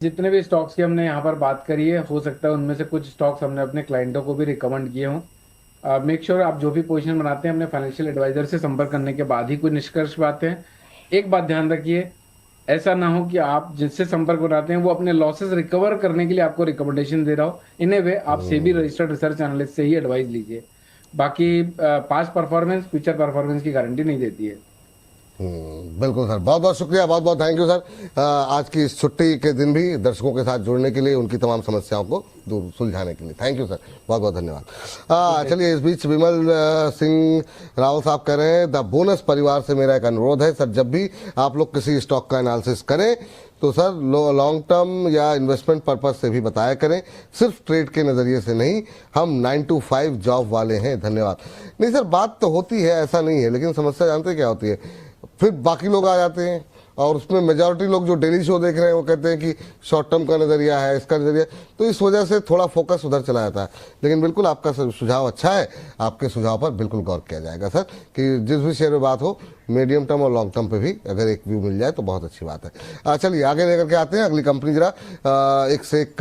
जितने भी स्टॉक्स की हमने यहाँ पर बात करी है, हो सकता है उनमें से कुछ स्टॉक्स हमने अपने क्लाइंटों को भी रिकमेंड किए हों। मेक श्योर आप जो भी पोजीशन बनाते हैं अपने फाइनेंशियल एडवाइजर से संपर्क करने के बाद ही कोई निष्कर्ष पाते हैं। एक बात ध्यान रखिए, ऐसा ना हो कि आप जिससे संपर्क बनाते हैं वो अपने लॉसेस रिकवर करने के लिए आपको रिकमेंडेशन दे रहा हो। इन ए वे आप सेबी हम्म। रजिस्टर्ड रिसर्च एनालिस्ट से ही एडवाइस लीजिए। बाकी पास्ट परफॉर्मेंस फ्यूचर परफॉर्मेंस की गारंटी नहीं देती है। बिल्कुल सर, बहुत बहुत शुक्रिया, बहुत बहुत थैंक यू सर। आज की इस छुट्टी के दिन भी दर्शकों के साथ जुड़ने के लिए, उनकी तमाम समस्याओं को दूर सुलझाने के लिए थैंक यू सर, बहुत बहुत धन्यवाद। ओके। चलिए, इस बीच विमल सिंह रावल साहब कह रहे हैं, द बोनस परिवार से मेरा एक अनुरोध है सर, जब भी आप लोग किसी स्टॉक का एनालिसिस करें तो सर लॉन्ग टर्म या इन्वेस्टमेंट पर्पज से भी बताया करें, सिर्फ ट्रेड के नज़रिए से नहीं। हम 9 to 5 जॉब वाले हैं, धन्यवाद। नहीं सर, बात तो होती है, ऐसा नहीं है, लेकिन समस्या जानते हैं क्या होती है, फिर बाकी लोग आ जाते हैं और उसमें मेजॉरिटी लोग जो डेली शो देख रहे हैं वो कहते हैं कि शॉर्ट टर्म का नज़रिया है, इसका नज़रिया, तो इस वजह से थोड़ा फोकस उधर चला जाता है। लेकिन बिल्कुल आपका सुझाव अच्छा है, आपके सुझाव पर बिल्कुल गौर किया जाएगा सर, कि जिस भी शेयर में बात हो, मीडियम टर्म और लॉन्ग टर्म पे भी अगर एक व्यू मिल जाए तो बहुत अच्छी बात है। चलिए आगे लेकर के आते हैं अगली कंपनी जरा। एक से एक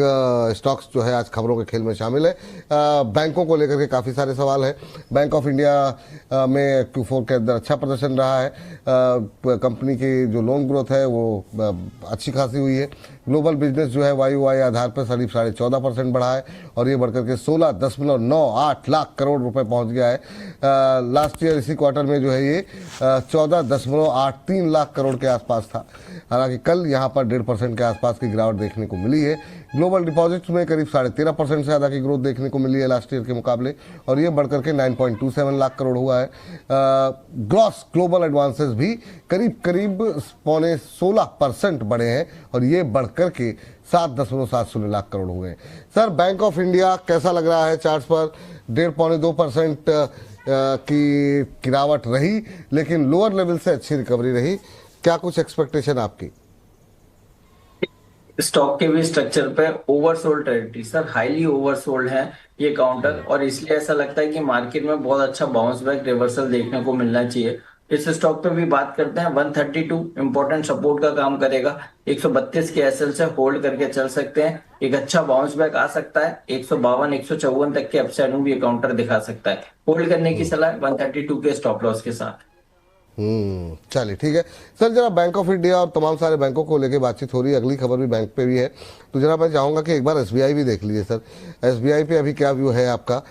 स्टॉक्स जो है आज खबरों के खेल में शामिल है। बैंकों को लेकर के काफ़ी सारे सवाल हैं। बैंक ऑफ इंडिया में Q4 के अंदर अच्छा प्रदर्शन रहा है। कंपनी की जो लोन ग्रोथ है वो अच्छी खासी हुई है। ग्लोबल बिजनेस जो है वाई आधार पर करीब 14.5% बढ़ा है और ये बढ़कर के 16.98 लाख करोड़ रुपए पहुंच गया है। लास्ट ईयर इसी क्वार्टर में जो है ये 14.83 लाख करोड़ के आसपास था। हालांकि कल यहाँ पर 1.5% के आसपास की गिरावट देखने को मिली है। ग्लोबल डिपॉजिट्स में करीब 13.5% से ज़्यादा की ग्रोथ देखने को मिली है लास्ट ईयर के मुकाबले, और ये बढ़कर के 9.27 लाख करोड़ हुआ है। ग्रॉस ग्लोबल एडवांसेस भी करीब करीब 15.16% बढ़े हैं और ये बढ़कर के 7.70 लाख करोड़ हुए हैं। सर, बैंक ऑफ इंडिया कैसा लग रहा है चार्ट्स पर? 1.5-2% की गिरावट रही, लेकिन लोअर लेवल से अच्छी रिकवरी रही। क्या कुछ एक्सपेक्टेशन आपकी? स्टॉक के भी स्ट्रक्चर पे oversold territory sir, highly oversold है ये काउंटर, और इसलिए ऐसा लगता है कि मार्केट में बहुत अच्छा बाउंस बैक रिवर्सल देखने को मिलना चाहिए। इस स्टॉक पे भी बात करते हैं। 132 इंपॉर्टेंट सपोर्ट का काम करेगा। 132 के एसएल से होल्ड करके चल सकते हैं। एक अच्छा बाउंस बैक आ सकता है। 152 154 तक के अपसाइड में भी ये काउंटर दिखा सकता है। होल्ड करने की सलाह 132 के स्टॉप लॉस के साथ। चलिए ठीक है सर। जरा बैंक ऑफ इंडिया और तमाम सारे बैंकों को लेके बातचीत हो रही है, अगली खबर भी बैंक पे भी है, तो जरा मैं चाहूंगा कि एक बार एसबीआई भी देख लीजिए सर। एसबीआई पे अभी क्या व्यू है आपका?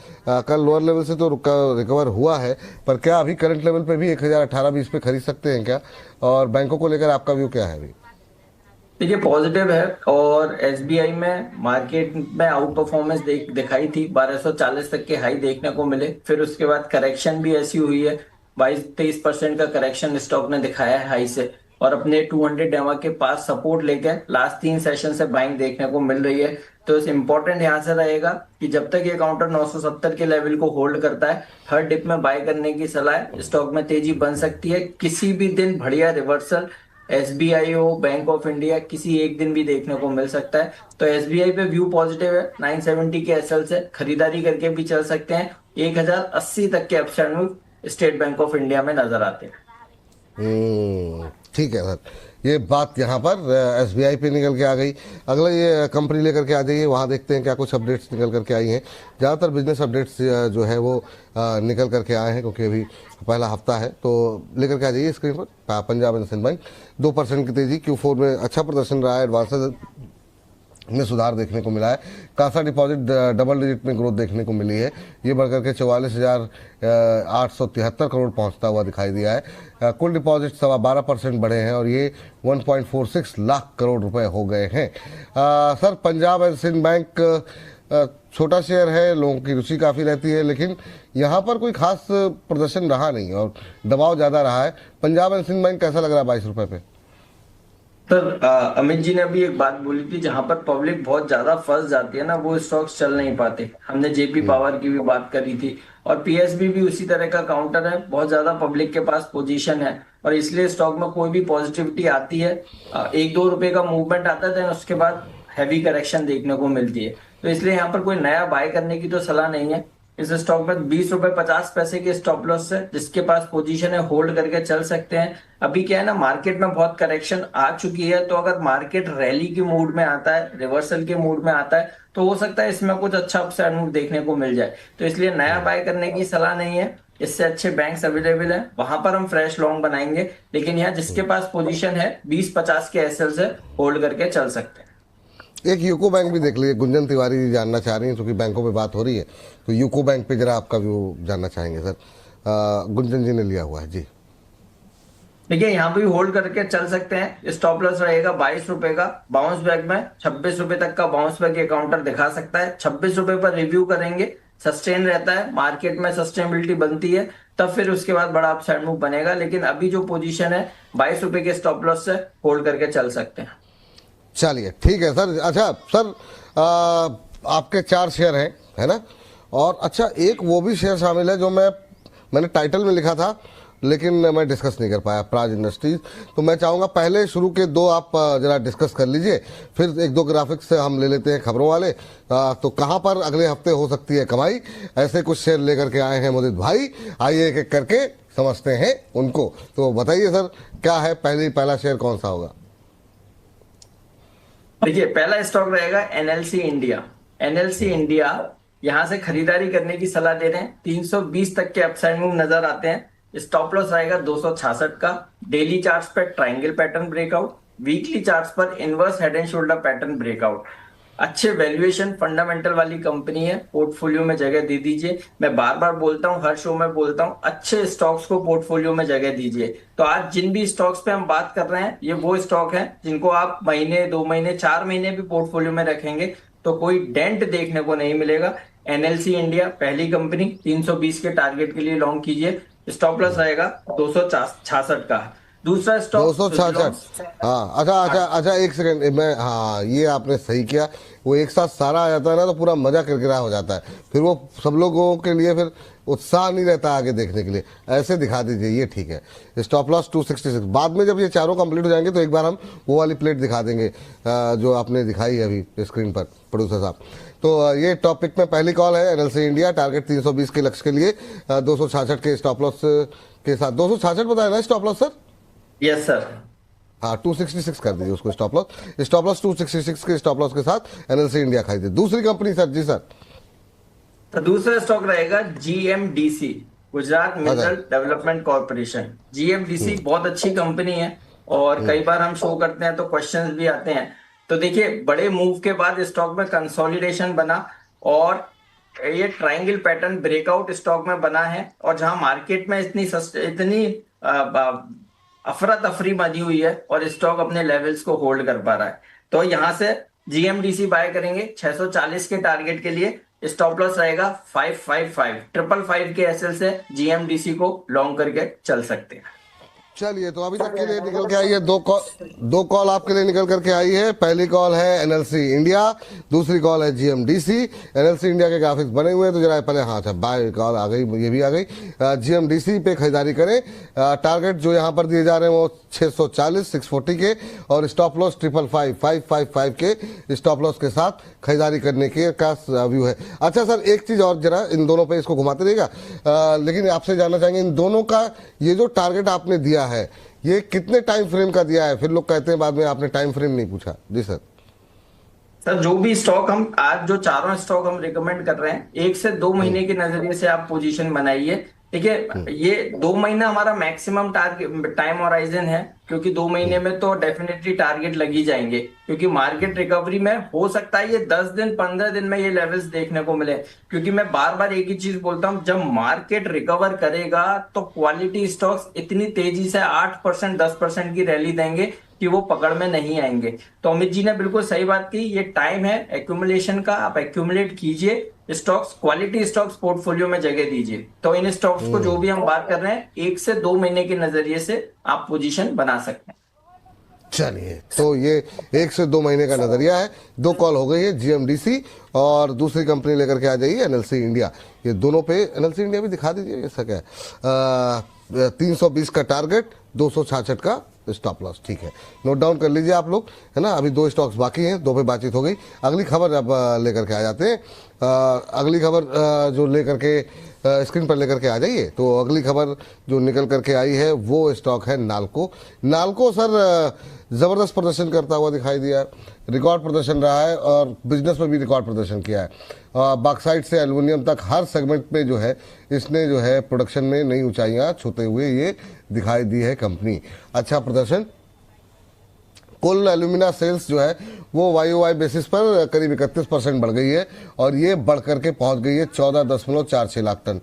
कल लोअर लेवल से तो रिकवर हुआ है, पर क्या अभी करंट लेवल पे भी 1018-20 पे खरीद सकते हैं क्या? और बैंकों को लेकर आपका व्यू क्या है अभी? देखिए, पॉजिटिव है, और एसबीआई में मार्केट में आउट परफॉर्मेंस दिखाई थी। 1240 तक के हाई देखने को मिले, फिर उसके बाद करेक्शन भी ऐसी हुई है। 22-23% का करेक्शन स्टॉक ने दिखाया है हाई से, और अपने 200 डेमा के पास सपोर्ट लेके लास्ट 3 सेशन से बाइंग देखने को मिल रही है। तो इस इंपॉर्टेंट यहाँ से रहेगा कि जब तक ये काउंटर 970 के लेवल को होल्ड करता है, हर डिप में बाय करने की सलाह है। स्टॉक में तेजी बन सकती है किसी भी दिन, बढ़िया रिवर्सल एसबीआई हो, बैंक ऑफ इंडिया, किसी एक दिन भी देखने को मिल सकता है। तो एसबीआई पे व्यू पॉजिटिव है। 970 के एसएल से खरीदारी करके भी चल सकते हैं। 1080 तक के अपसाइड में स्टेट बैंक ऑफ इंडिया में नजर आते हैं। ठीक है सर, ये बात यहाँ पर एसबीआई पे निकल के आ गई। अगला ये कंपनी लेकर के आ जाइए, वहाँ देखते हैं क्या कुछ अपडेट्स निकल करके आई हैं। ज़्यादातर बिजनेस अपडेट्स जो है वो निकल करके आए हैं, क्योंकि अभी पहला हफ्ता है। तो लेकर के आ जाइए स्क्रीन पर। पंजाब एंड सिंध बैंक 2% की तेजी, Q4 में अच्छा प्रदर्शन रहा है। एडवांसेस में सुधार देखने को मिला है। कासा डिपॉजिट डबल डिजिट में ग्रोथ देखने को मिली है, ये बढ़कर के 44,873 करोड़ पहुंचता हुआ दिखाई दिया है। कुल डिपॉजिट 12.25% बढ़े हैं और ये 1.46 लाख करोड़ रुपए हो गए हैं। Sir, Punjab and Sind bank छोटा शेयर है, लोगों की रुचि काफ़ी रहती है, लेकिन यहाँ पर कोई खास प्रदर्शन रहा नहीं और दबाव ज़्यादा रहा है। पंजाब एंड सिंध बैंक कैसा लग रहा है 22 रुपये पे? सर, अमित जी ने अभी एक बात बोली थी, जहां पर पब्लिक बहुत ज्यादा फंस जाती है ना, वो स्टॉक्स चल नहीं पाते। हमने जेपी पावर की भी बात करी थी, और पीएसबी भी उसी तरह का काउंटर है। बहुत ज्यादा पब्लिक के पास पोजीशन है, और इसलिए स्टॉक में कोई भी पॉजिटिविटी आती है, 1-2 रुपए का मूवमेंट आता है, देन उसके बाद हैवी करेक्शन देखने को मिलती है। तो इसलिए यहाँ पर कोई नया बाय करने की तो सलाह नहीं है। इस स्टॉक में 20 रुपए 50 पैसे के स्टॉप लॉस है, जिसके पास पोजीशन है होल्ड करके चल सकते हैं। अभी क्या है ना, मार्केट में बहुत करेक्शन आ चुकी है, तो अगर मार्केट रैली के मूड में आता है, रिवर्सल के मूड में आता है, तो हो सकता है इसमें कुछ अच्छा अपसाइड मूव देखने को मिल जाए। तो इसलिए नया बाय करने की सलाह नहीं है, इससे अच्छे बैंक्स अवेलेबल है, वहां पर हम फ्रेश लॉन्ग बनाएंगे। लेकिन यहाँ जिसके पास पोजीशन है 20-50 के एसएल से होल्ड करके चल सकते हैं। एक यूको बैंक भी देख लीजिए, गुंजन तिवारी जी जानना चाह रही हैं, क्योंकि बैंकों पे बात हो रही है, तो यूको बैंक पे जरा आपका व्यू जानना चाहेंगे सर। गुंजन जी ने लिया हुआ है जी। देखिए यहाँ पे भी होल्ड करके चल सकते हैं। स्टॉप लॉस रहेगा 22 रुपए का। बाउंस बैक में 26 रुपए तक का बाउंस बैक ये काउंटर दिखा सकता है। 26 रुपए पर रिव्यू करेंगे, सस्टेन रहता है, मार्केट में सस्टेनेबिलिटी बनती है, तब फिर उसके बाद बड़ा अपसाइड मूव बनेगा। लेकिन अभी जो पोजीशन है 22 रुपए के स्टॉप लॉस से होल्ड करके चल सकते हैं। चलिए ठीक है सर। अच्छा सर, आपके 4 शेयर हैं, है ना? और अच्छा एक वो भी शेयर शामिल है जो मैंने टाइटल में लिखा था लेकिन मैं डिस्कस नहीं कर पाया, प्राज इंडस्ट्रीज। तो मैं चाहूँगा पहले शुरू के 2 आप जरा डिस्कस कर लीजिए, फिर 1-2 ग्राफिक्स से हम ले लेते हैं खबरों वाले। तो कहाँ पर अगले हफ्ते हो सकती है कमाई, ऐसे कुछ शेयर लेकर के आए हैं मोदित भाई। आइए एक एक करके समझते हैं उनको। तो बताइए सर, क्या है पहला शेयर कौन सा होगा? देखिए पहला स्टॉक रहेगा एनएलसी इंडिया। एनएलसी इंडिया यहां से खरीदारी करने की सलाह दे रहे हैं। 320 तक के अपसाइड मूव नजर आते हैं। स्टॉप लॉस रहेगा 266 का। डेली चार्ट्स पर triangle pattern breakout, weekly charts पर inverse head and shoulder pattern breakout. अच्छे वैल्यूएशन फंडामेंटल वाली कंपनी है, पोर्टफोलियो में जगह दे दीजिए। मैं बार बार बोलता हूं, हर शो में बोलता हूं, अच्छे स्टॉक्स को पोर्टफोलियो में जगह दीजिए। तो आज जिन भी स्टॉक्स पे हम बात कर रहे हैं, ये वो स्टॉक हैं जिनको आप महीने 2 महीने 4 महीने भी पोर्टफोलियो में रखेंगे तो कोई डेंट देखने को नहीं मिलेगा। एनएलसी इंडिया पहली कंपनी, 320 के टारगेट के लिए लॉन्ग कीजिए। स्टॉप लॉस रहेगा 266 का। दूसरा स्टॉक 266। हाँ अच्छा, एक सेकंड मैं, हाँ ये आपने सही किया। वो एक साथ सारा आ जाता है ना तो पूरा मजा किरकिरा हो जाता है, फिर वो सब लोगों के लिए फिर उत्साह नहीं रहता आगे देखने के लिए। ऐसे दिखा दीजिए, ये ठीक है। Stop loss 266। बाद में जब ये चारों कंप्लीट हो जाएंगे तो एक बार हम वो वाली प्लेट दिखा देंगे जो आपने दिखाई है अभी स्क्रीन पर, प्रोड्यूसर साहब। तो ये टॉपिक में पहली कॉल है एनएलसी इंडिया, टारगेट 320 के लक्ष्य के लिए 266 के स्टॉप लॉस के साथ। 266 बताया ना stop loss sir? Yes sir. हाँ 266 कर दीजिए उसको स्टॉप लॉस। स्टॉप लॉस 266 के स्टॉप लॉस के साथ एनएलसी इंडिया खरीदिए। दूसरी कंपनी सर जी सर। तो दूसरा स्टॉक रहेगा GMDC, Gujarat mineral development corporation. GMDC बहुत अच्छी कंपनी है और कई बार हम शो करते हैं तो क्वेश्चंस भी आते हैं। तो देखिए बड़े मूव के बाद स्टॉक में कंसोलिडेशन बना और ये ट्रायंगल पैटर्न ब्रेकआउट स्टॉक में बना है। और जहां मार्केट में इतनी अफरा तफरी बनी हुई है और स्टॉक अपने लेवल्स को होल्ड कर पा रहा है, तो यहां से जीएमडीसी बाय करेंगे 640 के टारगेट के लिए। स्टॉप लॉस रहेगा 555। 555 के एसएल से जीएमडीसी को लॉन्ग करके चल सकते हैं। चलिए तो अभी तक के लिए निकल के आई है दो कॉल आपके लिए निकल करके आई है। पहली कॉल है एनएलसी इंडिया, दूसरी कॉल है जीएमडीसी। एनएलसी इंडिया के ग्राफिक्स बने हुए हैं तो जरा पहले, हाँ अच्छा बाय कॉल आ गई, ये भी आ गई। जीएमडीसी पे खरीदारी करें। टारगेट जो यहाँ पर दिए जा रहे हैं वो 640 640 के और स्टॉप लॉस 555 के स्टॉप लॉस के साथ खरीदारी करने के का व्यू है। अच्छा सर एक चीज़ और जरा इन दोनों पे इसको घुमाते रहेगा, लेकिन आपसे जानना चाहेंगे इन दोनों का ये जो टारगेट आपने दिया है ये कितने टाइम फ्रेम का दिया है? फिर लोग कहते हैं बाद में आपने टाइम फ्रेम नहीं पूछा। जी सर। सर जो भी स्टॉक हम आज जो चारों स्टॉक हम रिकमेंड कर रहे हैं, 1 से 2 महीने के नजरिए से आप पोजीशन बनाइए। देखिए ये 2 महीना हमारा मैक्सिमम टारगेट टाइम होराइजन है, क्योंकि 2 महीने में तो डेफिनेटली टारगेट लग ही जाएंगे, क्योंकि मार्केट रिकवरी में हो सकता है ये 10 दिन 15 दिन में ये लेवल्स देखने को मिले। क्योंकि मैं बार बार एक ही चीज बोलता हूं, जब मार्केट रिकवर करेगा तो क्वालिटी स्टॉक्स इतनी तेजी से 8% 10% की रैली देंगे कि वो पकड़ में नहीं आएंगे। तो अमित जी ने बिल्कुल सही बात की, ये टाइम है एक्यूमुलेशन का, आप एक्यूमुलेट कीजिए स्टॉक्स, क्वालिटी स्टॉक्स पोर्टफोलियो में जगह दीजिए। तो इन स्टॉक्स को जो भी हम बात कर रहे हैं 1 से 2 महीने के नजरिए से आप पोजीशन बना सकते हैं। चलिए तो ये 1 से 2 महीने का नजरिया है। 2 कॉल हो गई है जीएमडीसी और दूसरी कंपनी लेकर के आ जाइए एनएलसी इंडिया। ये दोनों पे एनएलसी इंडिया भी दिखा दीजिए, ऐसा क्या है। 320 का टारगेट, 266 का स्टॉप लॉस, ठीक है, नोट डाउन कर लीजिए आप लोग, है ना। अभी 2 स्टॉक्स बाकी हैं, 2 पे बातचीत हो गई। अगली खबर अब लेकर के आ जाते हैं। अगली खबर जो लेकर के स्क्रीन पर लेकर के आ जाइए। तो अगली खबर जो निकल करके आई है वो स्टॉक है नाल्को। नाल्को सर ज़बरदस्त प्रदर्शन करता हुआ दिखाई दिया, रिकॉर्ड प्रदर्शन रहा है और बिजनेस में भी रिकॉर्ड प्रदर्शन किया है। बॉक्साइट से एल्युमिनियम तक हर सेगमेंट में जो है इसने जो है प्रोडक्शन में नई ऊंचाइयां छूते हुए ये दिखाई दी है कंपनी। अच्छा प्रदर्शन। कुल एल्यूमिना सेल्स जो है वो YOY बेसिस पर करीब 31% बढ़ गई है और ये बढ़ करके पहुंच गई है 14.46 लाख टन।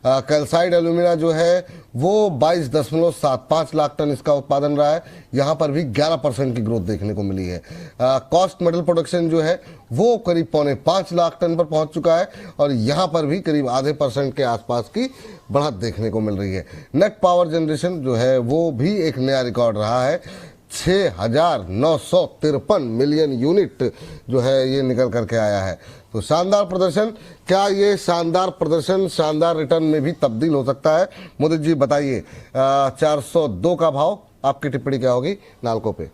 कैल्साइड एल्यूमिना जो है वो 22.75 लाख टन इसका उत्पादन रहा है, यहाँ पर भी 11% की ग्रोथ देखने को मिली है। कॉस्ट मेटल प्रोडक्शन जो है वो करीब 4.5 लाख टन पर पहुंच चुका है और यहाँ पर भी करीब आधे % के आसपास की बढ़त देखने को मिल रही है। नेट पावर जनरेशन जो है वो भी एक नया रिकॉर्ड रहा है, 6,953 मिलियन यूनिट जो है ये निकल करके आया है। तो शानदार प्रदर्शन। क्या ये शानदार प्रदर्शन शानदार रिटर्न में भी तब्दील हो सकता है? मोदी जी बताइए। 402 का भाव, आपकी टिप्पणी क्या होगी नाल्को पे?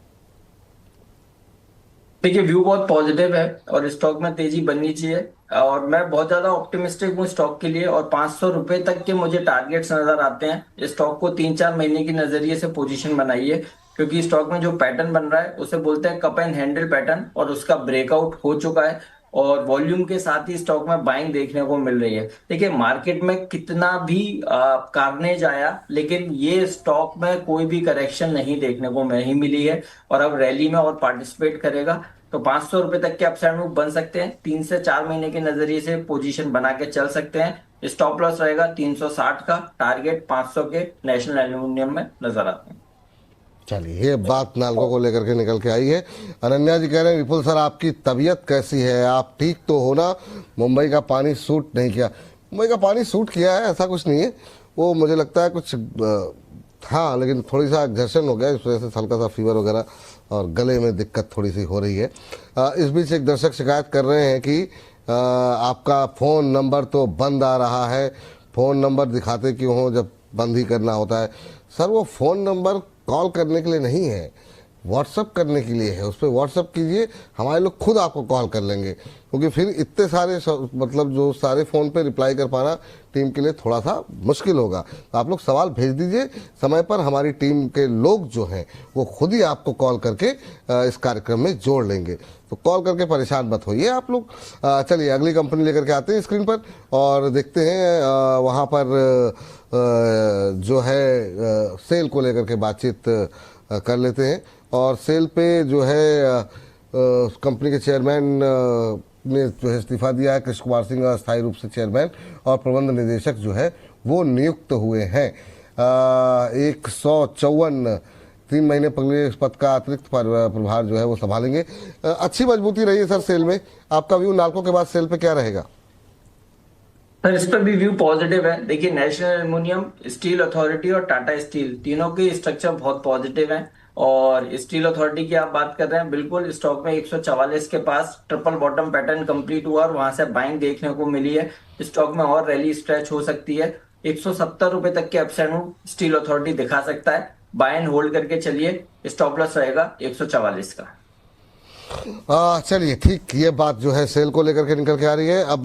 देखिए व्यू बहुत पॉजिटिव है और स्टॉक में तेजी बननी चाहिए और मैं बहुत ज्यादा ऑप्टिमिस्टिक हूँ स्टॉक के लिए और 500 रुपए तक के मुझे टारगेट्स नजर आते हैं। स्टॉक को 3-4 महीने की नजरिए से पोजीशन बनाइए क्योंकि स्टॉक में जो पैटर्न बन रहा है उसे बोलते हैं कप एंड हैंडल पैटर्न और उसका ब्रेकआउट हो चुका है और वॉल्यूम के साथ ही स्टॉक में बाइंग देखने को मिल रही है। देखिए मार्केट में कितना भी कार्नेज आया लेकिन ये स्टॉक में कोई भी करेक्शन नहीं देखने को नहीं मिली है और अब रैली में और पार्टिसिपेट करेगा तो 500 रुपए तक के अपसाइड मूव बन सकते हैं। 3 से 4 महीने के नजरिए से पोजीशन बना के चल सकते हैं। स्टॉप लॉस रहेगा 360 का, टारगेट 500 के नेशनल एल्यूमिनियम में नजर आते हैं। चलिए ये बात नाल्को को लेकर के निकल के आई है। अनन्या जी कह रहे हैं विपुल सर आपकी तबीयत कैसी है, आप ठीक तो हो ना? मुंबई का पानी सूट नहीं किया? मुंबई का पानी सूट किया है ऐसा कुछ नहीं है, वो मुझे लगता है कुछ हाँ, लेकिन थोड़ी सा घर्षण हो गया, इस वजह से हल्का सा फीवर वगैरह और गले में दिक्कत थोड़ी सी हो रही है। इस बीच एक दर्शक शिकायत कर रहे हैं कि आपका फ़ोन नंबर तो बंद आ रहा है, फ़ोन नंबर दिखाते क्यों हो जब बंद ही करना होता है? सर वो फ़ोन नंबर कॉल करने के लिए नहीं है, व्हाट्सअप करने के लिए है। उस पर व्हाट्सअप कीजिए, हमारे लोग खुद आपको कॉल कर लेंगे, क्योंकि फिर इतने सारे मतलब जो सारे फ़ोन पे रिप्लाई कर पाना टीम के लिए थोड़ा सा मुश्किल होगा। तो आप लोग सवाल भेज दीजिए समय पर, हमारी टीम के लोग जो हैं वो खुद ही आपको कॉल करके इस कार्यक्रम में जोड़ लेंगे। तो कॉल करके परेशान मत होइए आप लोग। चलिए अगली कंपनी लेकर के आते हैं स्क्रीन पर और देखते हैं वहाँ पर जो है सेल को लेकर के बातचीत कर लेते हैं। और सेल पे जो है कंपनी के चेयरमैन ने जो है इस्तीफा दिया है। कृष्ण कुमार सिंह अस्थायी रूप से चेयरमैन और प्रबंध निदेशक जो है वो नियुक्त हुए हैं। 154 3 महीने पहले इस पद का अतिरिक्त प्रभार जो है वो संभालेंगे। अच्छी मजबूती रही है सर सेल में। आपका व्यू नाल्को के बाद सेल पे क्या रहेगा? सर इस पर भी व्यू पॉजिटिव है। देखिए नेशनल एल्युमिनियम, स्टील अथॉरिटी और टाटा स्टील तीनों के स्ट्रक्चर बहुत पॉजिटिव हैं और स्टील अथॉरिटी की आप बात कर रहे हैं, बिल्कुल स्टॉक में 144 के पास ट्रिपल बॉटम पैटर्न कंप्लीट हुआ और वहां से बाइंग देखने को मिली है। स्टॉक में और रैली स्ट्रेच हो सकती है। 170 रुपए तक के अपसाइड मूव स्टील अथॉरिटी दिखा सकता है। बाय एंड होल्ड करके चलिए, स्टॉप लॉस रहेगा 144 का। चलिए ठीक, ये बात जो है सेल को लेकर के निकल के आ रही है। अब